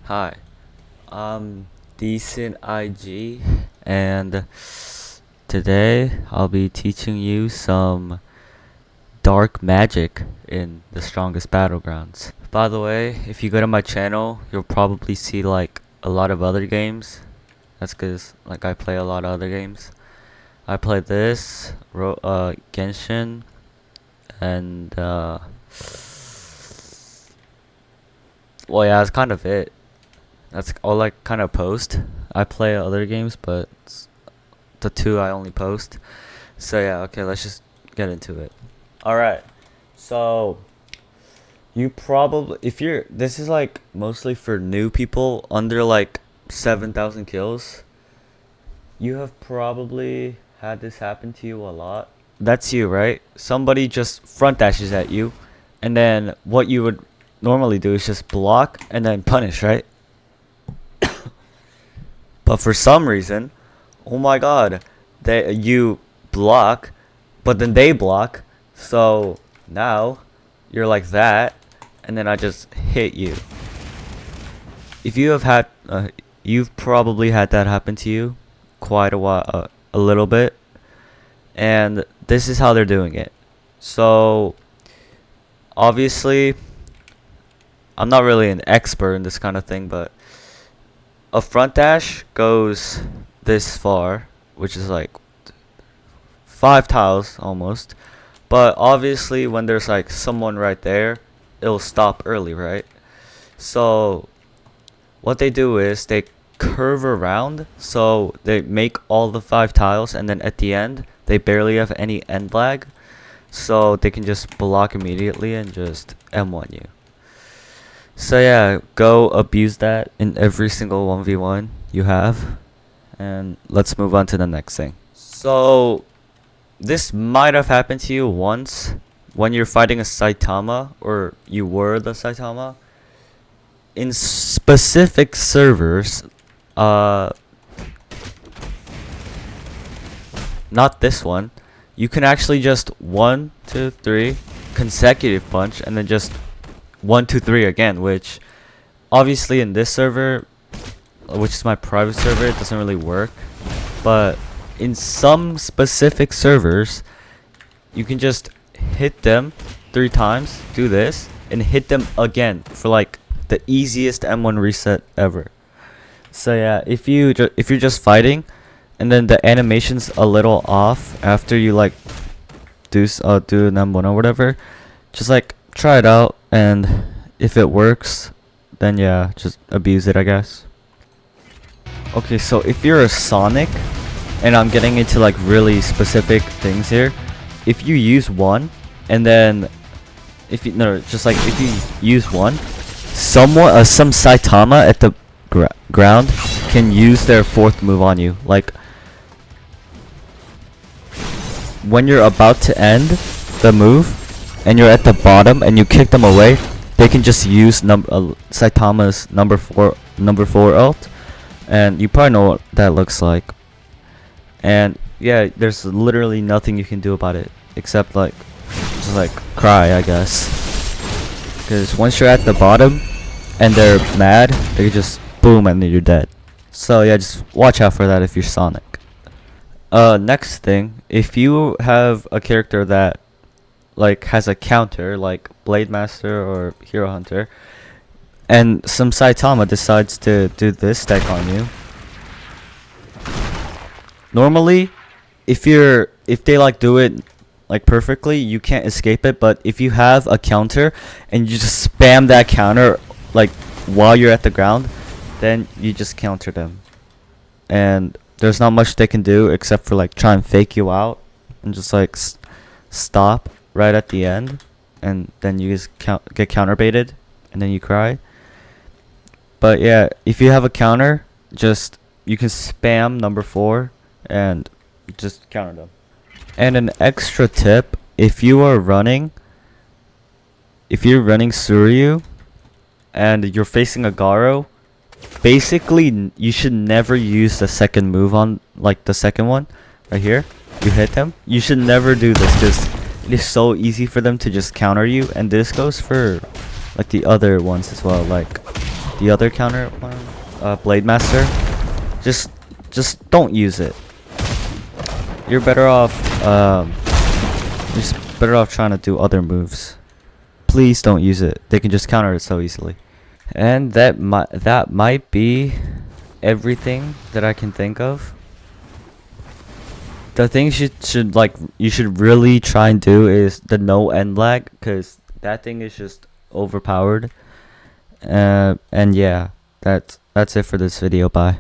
Hi, I'm Decent IG, and today I'll be teaching you some dark magic in the strongest battlegrounds. By the way, if you go to my channel, you'll probably see like a lot of other games. That's because like I play a lot of other games. I play this, Genshin, and well, yeah, that's kind of it. That's all I kind of post. I play other games, but the two I only post. So yeah, okay, let's just get into it. All right. So you probably, if you're, this is like mostly for new people under like 7,000 kills. You have probably had this happen to you a lot. That's you, right? Somebody just front dashes at you, and then what you would normally do is just block and then punish, right? But for some reason, oh my god, you block, but then they block. So now you're like that, and then I just hit you. If you have had, you've probably had that happen to you quite a while, a little bit. And this is how they're doing it. So obviously, I'm not really an expert in this kind of thing, but a front dash goes this far, which is like 5 tiles almost. But obviously, when there's like someone right there, it'll stop early, right? So what they do is they curve around, so they make all the 5 tiles, and then at the end, they barely have any end lag, so they can just block immediately and just M1 you. So yeah, go abuse that in every single 1v1 you have. And let's move on to the next thing. So this might have happened to you once when you're fighting a Saitama, or you were the Saitama. In specific servers, not this one, you can actually just 1, 2, 3 consecutive punch and then just 1, 2, 3 again, which obviously in this server, which is my private server, it doesn't really work. But in some specific servers, you can just hit them 3 times, do this, and hit them again for like the easiest M1 reset ever. So yeah, if you're just fighting, and then the animation's a little off after you like do an M1 or whatever, just like try it out, and if it works, then yeah, just abuse it, I guess. Okay, so if you're a Sonic, and I'm getting into like really specific things here, if you use one, and then if you use one, some Saitama at the ground can use their 4th move on you. Like when you're about to end the move and you're at the bottom and you kick them away, they can just use Saitama's number 4 ult, and you probably know what that looks like. And yeah, there's literally nothing you can do about it except like just like cry, I guess. Because once you're at the bottom and they're mad, they just boom and then you're dead. So yeah, just watch out for that if you're Sonic. Next thing, if you have a character that like has a counter like Blade Master or Hero Hunter, and some Saitama decides to do this deck on you, normally if they like do it like perfectly, you can't escape it. But if you have a counter and you just spam that counter like while you're at the ground, then you just counter them, and there's not much they can do except for like try and fake you out and just like stop right at the end, and then you just get counter baited and then you cry. But yeah, if you have a counter, just you can spam number 4 and just counter them. And an extra tip, if you're running Suryu and you're facing a Garo, basically you should never use the second move on, like the second one right here. You hit them, you should never do this because it is so easy for them to just counter you. And this goes for like the other ones as well, like the other counter one, Blade Master, just don't use it. You're better off trying to do other moves. Please don't use it. They can just counter it so easily. And that might be everything that I can think of. The things you should really try and do is the no end lag, because that thing is just overpowered. And yeah, that's it for this video. Bye.